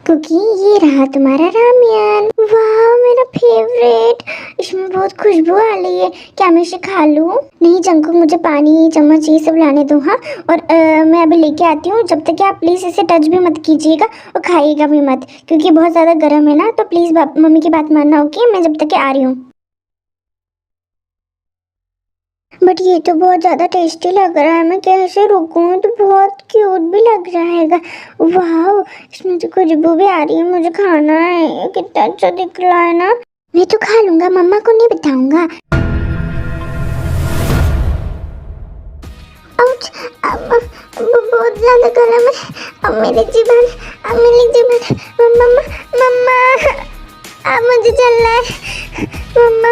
Cookie, ये रहा तुम्हारा रामियन। वाह, मेरा फेवरेट। इसमें बहुत खुशबू आ रही है। क्या मैं इसे खा लूं? नहीं जंकुक, मुझे पानी, चम्मच ये सब लाने दो। हाँ, और मैं अभी लेके आती हूँ। जब तक आप प्लीज़ इसे टच भी मत कीजिएगा और खाइएगा भी मत, क्योंकि बहुत ज़्यादा गर्म है ना। तो प्लीज़ मम्मी की बात मानना, ओके? मैं जब तक आ रही हूँ। बट ये तो बहुत ज़्यादा टेस्टी लग रहा है। मैं कैसे रुकूं? तो बहुत क्यूट भी लग रहा है। वाह, इसमें तो खुशबू भी आ रही है। मुझे खाना है। ये कितना अच्छा दिख रहा है ना। मैं तो खा लूंगा, मम्मा को नहीं बताऊंगा। बहुत ज़्यादा गर्म है। अब मेरी जीभन, मम्मा, मम्मा, अब मुझे चलना है। मम्मा,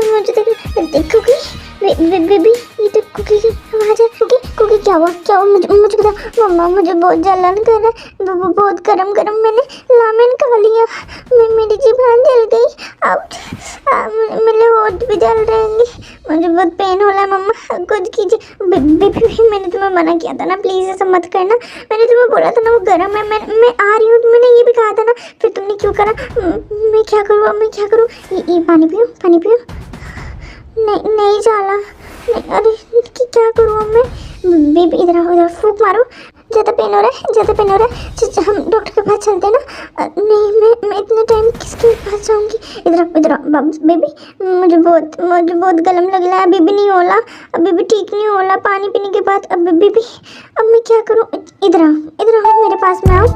मुझे देखो कि बेबी, ये तो कुकी की आवाज है। कुकी क्या हुआ? मुझे बता। मम्मा, मुझे बहुत जलन कर रहा है। बहुत गरम मैंने रामेन खा लिया। मेरी जीभान जल गई। अब मेरे होठ भी जल रहे हैं। मुझे बहुत पेन हो रहा है। मम्मा, कुछ कीजिए। बेबी, मैंने तुम्हें मना किया था ना, प्लीज ऐसा मत करना। मैंने तुम्हें बोला था ना वो गरम है। मैं आ रही हूँ। मैंने ये भी कहा था ना, फिर तुमने क्यों करा? मैं क्या करूँ? ये पानी पियो। नहीं जाला। अरे क्या करूँ मैं? बेबी, इधर फूंक मारो। ज़्यादा पेन हो रहा है। हम डॉक्टर के पास चलते हैं ना। नहीं, मैं इतने टाइम किसके पास जाऊँगी? इधर बेबी, मुझे बहुत गलम लग रहा है। अभी भी नहीं होला। अभी भी ठीक नहीं होला पानी पीने के बाद। अब बेबी, अब मैं क्या करूँ? इधर आओ मेरे पास में आओ।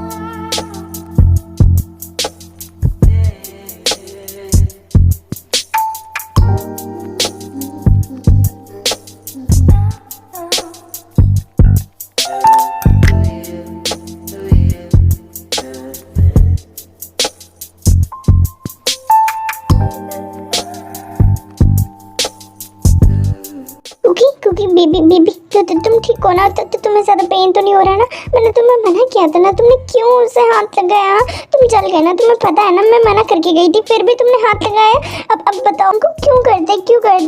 बेबी, तुम ठीक हो ना? तो तुम्हें ज़्यादा पेन तो नहीं हो रहा ना? मैंने तुम्हें मना किया था ना। तुमने क्यों उसे हाथ लगाया? तुम जल गए ना? तुम्हें पता है ना मैं मना करके गई थी, फिर भी तुमने हाथ लगाया। अब बताओ उनको क्यों करते?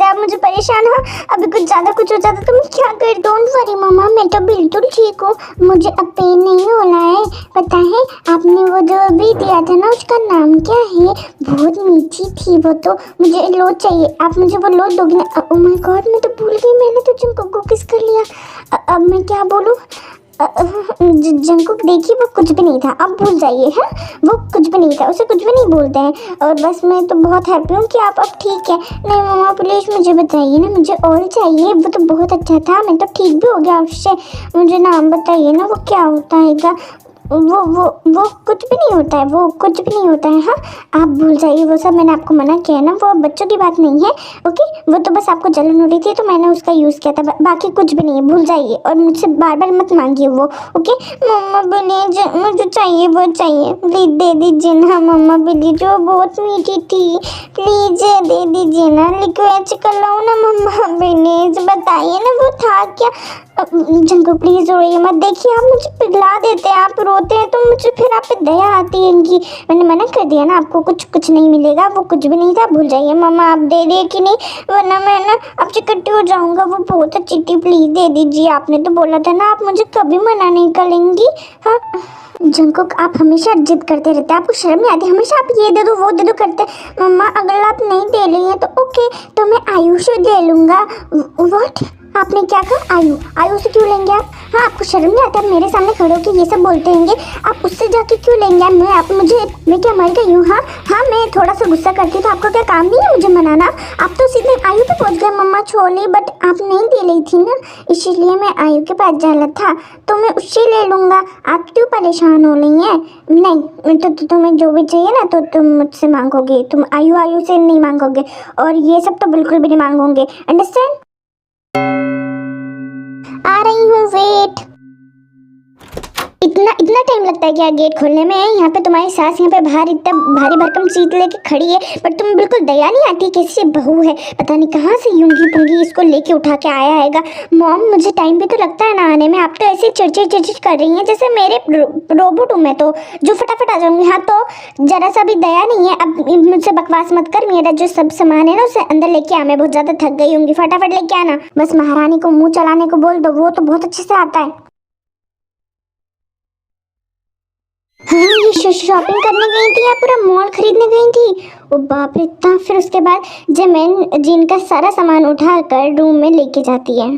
आप मुझे परेशान हो। अभी कुछ ज़्यादा कुछ हो जाता तो मैं क्या कर? डोंट वरी मम्मा, मैं तो बिल्कुल ठीक हूँ। मुझे अब पेन नहीं हो रहा है। पता है आपने वो जो अभी दिया था ना, उसका नाम क्या है? बहुत मीठी थी वो तो। मुझे लोट चाहिए। आप मुझे वो लोट दोगे ना? ओह माय गॉड, मैं तो भूल गई। मैंने तो जंकुक को किस कर लिया। अब मैं क्या बोलूँ? जंकुक देखिए, वो कुछ भी नहीं था। अब भूल जाइए। है, वो कुछ भी नहीं था। उसे कुछ भी नहीं बोलते हैं। और बस मैं तो बहुत हैप्पी हूँ कि आप अब ठीक है। नहीं मम्मा, प्लीज़ मुझे बताइए ना, मुझे और चाहिए। वो तो बहुत अच्छा था। मैं तो ठीक भी हो गया उससे। मुझे नाम बताइए ना, वो क्या होता है? वो कुछ भी नहीं होता है। वो कुछ भी नहीं होता है। हाँ, आप भूल जाइए वो सब। मैंने आपको मना किया है ना, वो बच्चों की बात नहीं है। ओके, वो तो बस आपको जलन हो रही थी तो मैंने उसका यूज़ किया था। बाकी कुछ भी नहीं है, भूल जाइए। और मुझसे बार बार मत मांगिए वो। ओके मम्मा, प्लीज मुझे चाहिए, वो चाहिए। प्लीज दे दीजिए ना मम्मा, प्लीज। वो बहुत मीठी थी, प्लीज दे दीजिए ना। रिक्वेस्ट कर लो ना मम्मा, प्लीज बताइए ना वो था क्या? जंगल प्लीज रोइए मत, देखिए आप मुझे पिघला देते हैं, आप रोते हैं तो मुझे फिर आप पे दया आती है इनकी। मैंने मना कर दिया ना आपको, कुछ नहीं मिलेगा, वो कुछ भी नहीं था, भूल जाइए। मम्मा आप दे दिए कि नहीं, वरना मैं ना आपसे इकट्ठी हो जाऊंगा। वो बहुत अच्छी थी, प्लीज दे दीजिए, आपने तो बोला था ना आप मुझे कभी मना नहीं करेंगी। हाँ जंकुक आप हमेशा जिद करते रहते हैं, आपको शर्म नहीं आती, हमेशा आप ये दे दो वो दे दो करते। मम्मा अगर आप नहीं दे रही हैं तो ओके, तो मैं आयुष से ले लूँगा। व्हाट, आपने क्या कहा? आयु से क्यों लेंगे आप? हाँ आपको शर्म नहीं आता, आप मेरे सामने खड़े होकर ये सब बोलते हैंगे, आप उससे जाके क्यों लेंगे? मैं क्या मर गई हूँ? हाँ मैं थोड़ा सा गुस्सा करती तो आपको क्या काम नहीं है मुझे मनाना? आप तो सीधे आयु पे पहुँच गए, मम्मा छोड़े, बट आप नहीं दे रही थी ना, इसीलिए मैं आयु के पास जाना था, तो मैं उससे ले लूँगा। आप क्यों परेशान हो रही हैं? नहीं तो तुम्हें जो भी चाहिए ना तो तुम मुझसे मांगोगे, तुम आयु से नहीं मांगोगे, और ये सब तो बिल्कुल भी नहीं मांगोगे, अंडरस्टैंड? आ रही हूँ, वेट। इतना टाइम लगता है क्या गेट खोलने में? यहाँ पे तुम्हारी सास यहाँ पे बाहर इतना भारी भरकम सीट लेके खड़ी है, बट तुम बिल्कुल दया नहीं आती, कैसी बहू है, पता नहीं कहाँ से यूंगी पुंगी इसको लेके उठा के आया हैगा। मॉम मुझे टाइम भी तो लगता है ना आने में, आप तो ऐसे चिड़चिड़ कर रही हैं जैसे मेरे रोबोट हूँ मैं तो, जो फटाफट आ जाऊंगी। हाँ तो जरा सा भी दया नहीं है, अब मुझसे बकवास मत कर, मेरा जो सब सामान है ना उसे अंदर लेके आ, मैं बहुत ज्यादा थक गई हूँगी, फटाफट लेके आना। बस महारानी को मुँह चलाने को बोल दो, वो तो बहुत अच्छे से आता है। हाँ ये शॉपिंग करने गई थी या पूरा मॉल खरीदने गई थी? ओ बाप रे, इतना? फिर उसके बाद जमीन जिनका सारा सामान उठाकर रूम में लेके जाती है।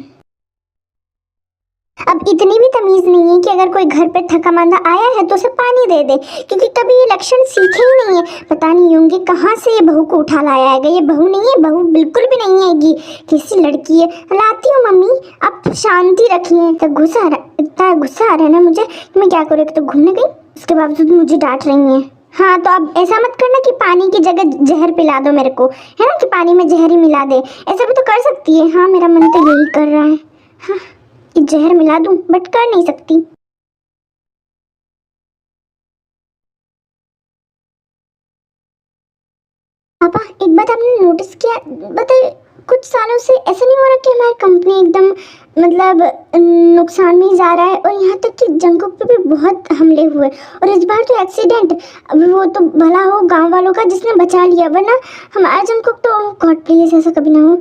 अब इतनी भी तमीज नहीं है कि अगर कोई घर पे थका मांदा आया है तो उसे पानी दे दे, क्योंकि कभी ये लक्षण सीखे ही नहीं है। पता नहीं होंगे कहाँ से ये बहू को उठा लाया है, ये बहू नहीं है, बहू बिल्कुल भी नहीं आएगी, कैसी लड़की है। लाती हूँ मम्मी, आप शांति रखिए। इतना गुस्सा आ रहा है ना मुझे, मैं क्या करूँ, तो घूमने गई उसके बावजूद मुझे डांट रही है। हाँ तो अब ऐसा मत करना कि पानी की जगह जहर पिला दो मेरे को, है ना, कि पानी में जहर ही मिला दे, ऐसा भी तो कर सकती है। हाँ मेरा मन तो यही कर रहा है, हाँ कि जहर मिला दूं, बट कर नहीं सकती। पापा एक बात आपने नोटिस किया, बताइए, कुछ सालों से ऐसा नहीं हो रहा कि हमारी कंपनी एकदम मतलब नुकसान में जा रहा है, और यहाँ तक कि जंकुक पे भी बहुत हमले हुए, और इस बार तो एक्सीडेंट, अब वो तो भला हो गांव वालों का जिसने बचा लिया, वरना हमारा जंकुक तो गॉड प्लीज ऐसा कभी ना हो।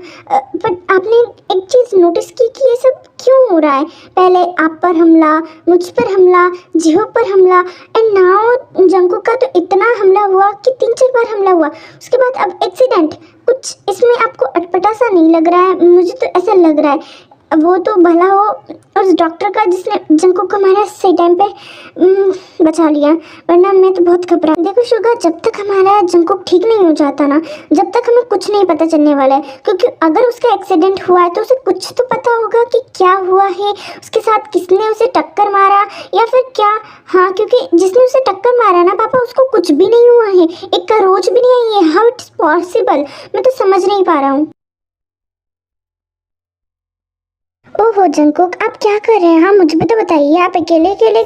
बट आपने एक चीज़ नोटिस की कि ये सब क्यों हो रहा है? पहले आप पर हमला, मुझ पर हमला, जिहो पर हमला, एंड नाउ जंकुक का तो इतना हमला हुआ कि 3-4 बार हमला हुआ, उसके बाद अब एक्सीडेंट। कुछ इसमें आपको अटपटा सा नहीं लग रहा है? मुझे तो ऐसा लग रहा है। वो तो भला हो उस डॉक्टर का जिसने जंकुक को हमारा सही टाइम पे बचा लिया, वरना मैं तो बहुत घबरा। देखो शुगा, जब तक हमारा जंकुक ठीक नहीं हो जाता ना, जब तक हमें कुछ नहीं पता चलने वाला है, क्योंकि अगर उसका एक्सीडेंट हुआ है तो उसे कुछ तो पता होगा कि क्या हुआ है, उसके साथ किसने उसे टक्कर मारा या फिर क्या। हाँ क्योंकि जिसने उसे टक्कर मारा ना पापा, उसको कुछ भी नहीं हुआ है, एक खरोच भी नहीं आई है। हाउ इट्स पॉसिबल, मैं तो समझ नहीं पा रहा हूँ। ओहो जंकुक, आप क्या कर रहे हैं? हाँ मुझे भी तो बताइए, आप अकेले अकेले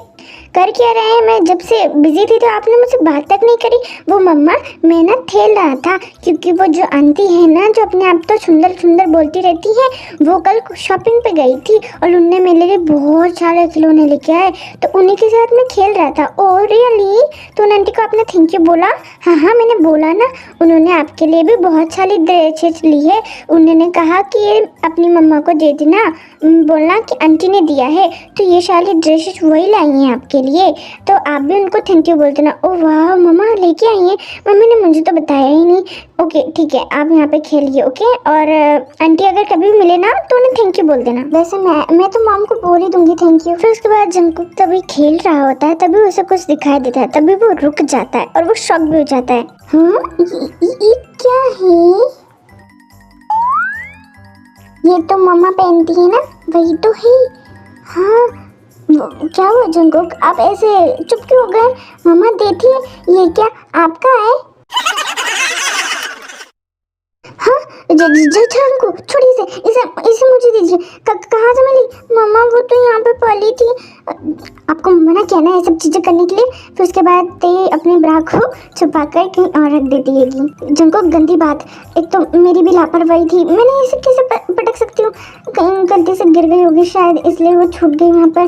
कर क्या रहे हैं? मैं जब से बिजी थी तो आपने मुझसे बात तक नहीं करी। वो मम्मा, मैं ना खेल रहा था, क्योंकि वो जो आंटी है ना जो अपने आप तो सुंदर सुंदर बोलती रहती है, वो कल शॉपिंग पे गई थी और उनने मेरे लिए बहुत सारे खिलौने लेके आए, तो उन्हीं के साथ मैं खेल रहा था। Oh really? तो उन आंटी को आपने थैंक यू बोला? हाँ मैंने बोला ना, उन्होंने आपके लिए भी बहुत सारी ड्रेसेस ली है, उन्होंने कहा कि ये अपनी मम्मा को दे देना, बोलना कि आंटी ने दिया है, तो ये सारी ड्रेसेस वही लाई हैं आपके लिए, तो आप भी उनको थैंक यू बोल देना। ओ वाह मम्मा लेके आई हैं, मम्मी ने मुझे तो बताया ही नहीं। ओके ठीक है, आप यहाँ पे खेलिए, ओके, और आंटी अगर कभी मिले ना तो उन्हें थैंक यू बोल देना। वैसे मैं तो मॉम को बोल ही दूंगी थैंक यू। फिर उसके बाद जंकुक तभी खेल रहा होता है, तभी उसे कुछ दिखाई देता है, तभी वो रुक जाता है और वो शॉक भी हो जाता है। हाँ ये क्या है? ये तो मम्मा पहनती है ना, वही तो है। हाँ क्या हुआ जंकुक, आप ऐसे चुप क्यों हो गए? मम्मा देखिए, ये क्या आपका है? हाँ जंकुक छोड़िए इसे मुझे दीजिए। कहाँ से मिली? मम्मा वो तो यहाँ पे पली थी। आपको मना किया ना ये सब चीजें करने के लिए। फिर उसके बाद ते अपने ब्रा को छुपा कर कहीं और रख देती है। जंकुक गंदी बात, एक तो मेरी भी लापरवाही थी, मैंने इसे कैसे पटक सकती हूँ। कहीं गलती से गिर गई होगी शायद, इसलिए वो छूट गई वहाँ पर।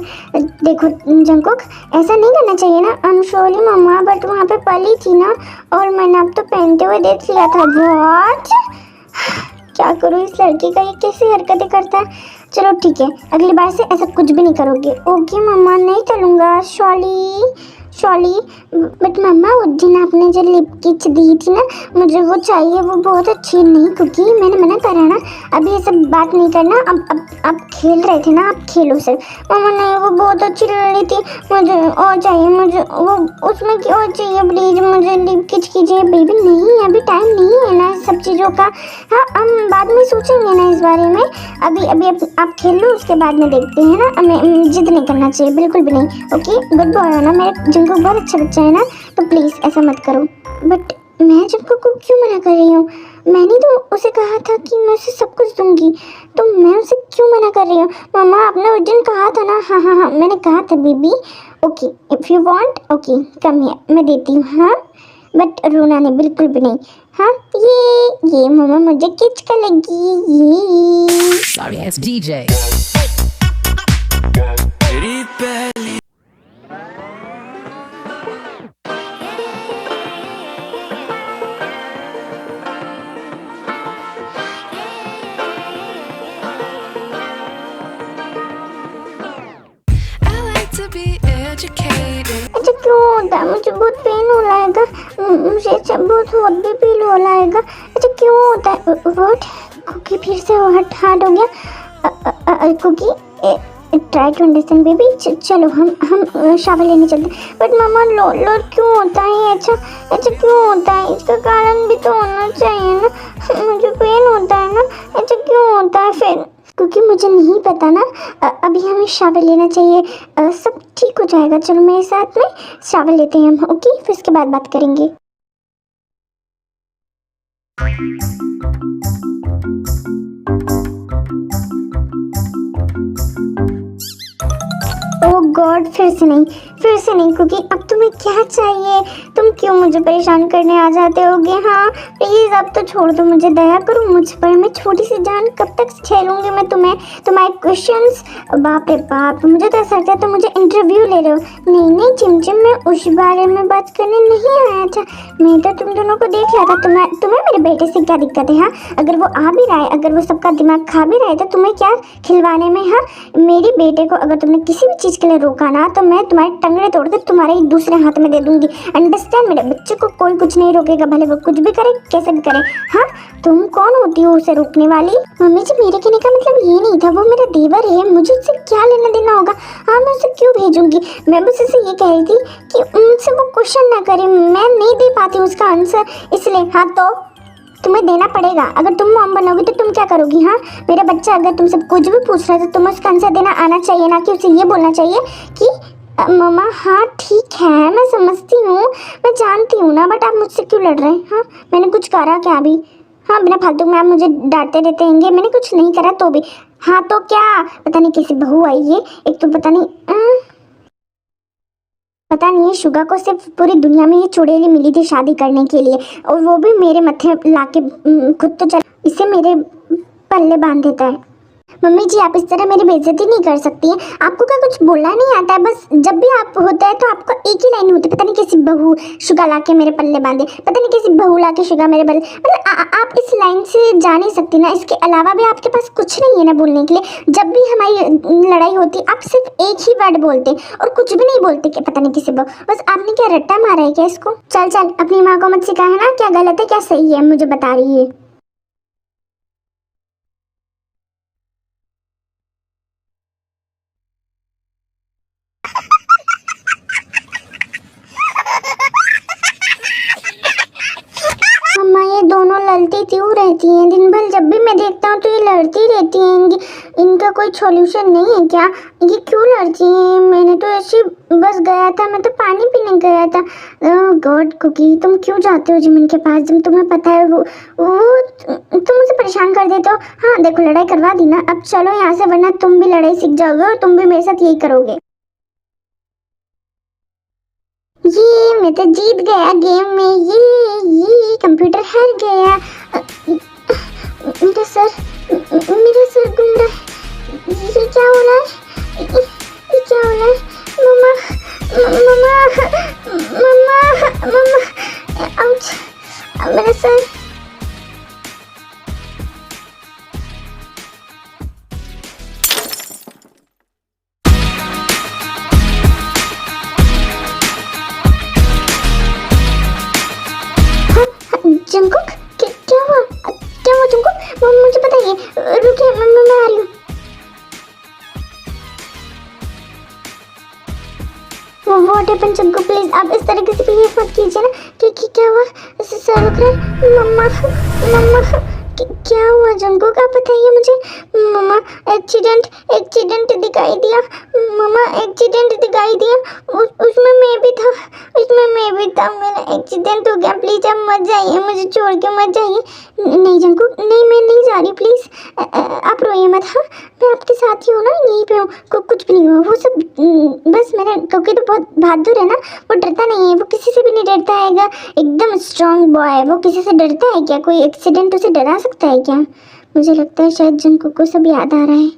देखो जंगकुक, ऐसा नहीं करना चाहिए ना। I am sorry mamma, but वहाँ पे पली थी ना, और मैंने अब तो पहनते हुए देख लिया था। व्हाट, क्या करूँ इस लड़की का, ये कैसी हरकतें करता है। चलो ठीक है, अगली बार से ऐसा कुछ भी नहीं करोगे। ओके मम्मा, नहीं करूँगा। सॉरी बट मम्मा, उस दिन आपने जो लिप किच दी थी ना, मुझे वो चाहिए, वो बहुत अच्छी। नहीं कुकी, मैंने मना करा ना, अभी ये सब बात नहीं करना। अब आप खेल रहे थे ना, आप खेलो सिर्फ। मम्मा नहीं, वो बहुत अच्छी लग रही थी, मुझे और चाहिए, मुझे वो उसमें क्या चाहिए, प्लीज़ मुझे लिप किच कीजिए। बेबी नहीं, अभी टाइम नहीं है ना सब चीज़ों का। हाँ, हम बाद में सोचेंगे ना इस बारे में। अभी आप खेल लो, उसके बाद में देखते हैं ना। हमें जिद नहीं करना चाहिए, बिल्कुल भी नहीं। ओके, गुड बॉय हो ना, मेरे जंगकुक बहुत अच्छा बच्चा है ना, तो प्लीज़ ऐसा मत करो। बट मैं जंगकुक को क्यों मना कर रही हूँ? मैंने तो उसे कहा था कि मैं उसे सब कुछ दूंगी, तो मैं उसे क्यों मना कर रही हूँ? मम्मा, आपने उस दिन कहा था ना। हाँ, मैंने कहा था baby. Okay, if you want, okay come here, मैं देती हूँ। हाँ, बट रोना नहीं, बिल्कुल भी नहीं। हाँ, ये मम्मा मुझे किच कर लगी। ये Sorry, it's DJ. I like to be educated. अच्छा क्यों होता है? मुझे बहुत पेन हो रहेगा, मुझे बहुत हॉट भी फील हो रहेगा। अच्छा क्यों होता है? व्हाट, कुकी फिर से हार्ड हो गया। Cookie, try to understand baby. चलो हम शावर लेने चलते हैं। बट मामा, लो क्यों होता है? अच्छा क्यों होता है? इसका कारण भी तो होना चाहिए ना, मुझे पेन होता है ना। अच्छा क्यों होता है फिर? क्योंकि मुझे नहीं पता ना। अभी हमें शावर लेना चाहिए, सब ठीक हो जाएगा। चलो मेरे साथ में शावर लेते हैं हम। ओके, फिर इसके बाद बात करेंगे। ओह गॉड, फिर से नहीं क्योंकि अब तुम्हें क्या चाहिए? तुम क्यों मुझे परेशान करने आ जाते होगे? हाँ प्लीज़, अब तो छोड़ दो, मुझे दया करो मुझ पर। मैं छोटी सी जान कब तक झेलूंगी मैं तुम्हें, तुम्हारे क्वेश्चंस। बाप रे बाप, मुझे तो ऐसा लगता है तुम मुझे इंटरव्यू ले रहे हो। नहीं चिमचिम, मैं उस बारे में बात करने नहीं आया था। मैं तो तुम दोनों को देख रहा था। तुम्हें मेरे बेटे से क्या दिक्कत है? हाँ, अगर वो आ भी रहा है, अगर वो सबका दिमाग खा भी रहा है, तो तुम्हें क्या खिलवाने में? हाँ, मेरे बेटे को अगर तुमने किसी भी चीज़ के लिए रोका ना, तो मैं तुम्हारे टंगड़े तोड़ के तुम्हारे ही दूसरे हाथ में दे दूंगी। अंडरस्टैंड? मेरे बच्चे को कोई कुछ नहीं रोकेगा, भले वो कुछ भी करे, कैसे भी करे। हाँ, तुम कौन होती हो उसे रोकने वाली? मम्मी जी, मेरे कहने का मतलब ये नहीं था, वो मेरा देवर है, मुझे उससे क्या लेना देना होगा? हाँ, मैं उसे क्यों भेजूंगी? मैं बस उसे ये कह रही थी कि उनसे वो क्वेश्चन ना करे, मैं नहीं दे पाती उसका आंसर, इसलिए। हाँ, तो तुम्हें देना पड़ेगा। अगर तुम मॉम बनोगी तो तुम क्या करोगी? हाँ, मेरा बच्चा अगर तुमसे कुछ भी पूछ रहा है तो तुम्हें उसका आंसर देना आना चाहिए, ना कि उसे ये बोलना चाहिए कि मम्मा हाँ ठीक है, मैं समझती हूँ, मैं जानती हूँ ना, बट आप मुझसे क्यों लड़ रहे हैं? हाँ, मैंने कुछ करा क्या अभी? हाँ, बिना फालतू में आप मुझे डांटते रहते होंगे, मैंने कुछ नहीं करा तो भी। हाँ तो क्या, पता नहीं कैसी बहू आई है, एक तो पता नहीं शुगा को सिर्फ पूरी दुनिया में ये चुड़ैली मिली थी शादी करने के लिए, और वो भी मेरे मत्थे लाके खुद तो चल, इसे मेरे पल्ले बांध देता है। मम्मी जी, आप इस तरह मेरी बेइज्जती नहीं कर सकती हैं। आपको क्या कुछ बोलना नहीं आता है? बस जब भी आप होता है तो आपको एक ही लाइन होती है, पता नहीं कैसी बहू शुगा लाके मेरे पल्ले बांधे, पता नहीं कैसी बहू लाके शुगा मेरे पल्ले, मतलब आप इस लाइन से जा नहीं सकती ना। इसके अलावा भी आपके पास कुछ नहीं है ना बोलने के लिए। जब भी हमारी लड़ाई होती आप सिर्फ एक ही वर्ड बोलते और कुछ भी नहीं बोलते कि पता नहीं किसी बहू। बस आपने क्या रट्टा मारा है क्या इसको? चल अपनी माँ को मत सिखा, है ना, क्या गलत है क्या सही है, मुझे बता रही है। मम्मा, ये दोनों लड़ती क्यों रहती हैं दिन भर? जब भी मैं देखता हूँ तो ये लड़ती रहती हैं। इनका कोई सॉल्यूशन नहीं है क्या? ये क्यों लड़ती हैं? मैंने तो ऐसे बस गया था, मैं तो पानी पीने गया था। गॉड कुकी, तुम क्यों जाते हो जिमिन के पास जब तुम्हें पता है वो तुम उसे परेशान कर देते हो? हाँ देखो, लड़ाई करवा दी ना, अब चलो यहाँ से, वरना तुम भी लड़ाई सीख जाओगे और तुम भी मेरे साथ यही करोगे। ये मैं तो जीत गया गेम में, ये कंप्यूटर हार गया। मेरा सर मेरा सर घूम रहा है। ये क्या हो रहा है? ये क्या हो रहा है? मम्मा मम्मा मम्मा मम्मा, आउच, मेरा सर। जंकुक, क्या हुआ? क्या हुआ जंकुक? मुझे बताइए। रुकिए, मैं आ रही हूँ। What happened Jungkook? प्लीज आप इस तरीके से बिहेव मत कीजिए ना। कि क्या हुआ? सर रुक रहा है। मम्मा मम्मा, क्या हुआ जंकुक? आप बताइए मुझे। मम्मा एक्सीडेंट दिखाई दिया। मम्मा एक्सीडेंट दिखाई दिया। उसमें मैं भी था। मेरा एक्सीडेंट हो गया। प्लीज आप मत जाइए, मुझे छोड़ के मत जाइए। नहीं जंकुक, नहीं, मैं नहीं जा रही। प्लीज आप रोइए मत। हाँ, मैं आपके साथ ही हूँ ना, यहीं पे हूँ। कुछ भी नहीं हुआ। वो सब बस मेरा कुकी तो बहुत बहादुर है ना, वो डरता नहीं है। वो किसी से भी नहीं डरता है। एकदम स्ट्रांग बॉय है। वो किसी से डरता है क्या? कोई एक्सीडेंट उसे डरा सकता है क्या? मुझे लगता है शायद जंकुक को सब याद आ रहा है।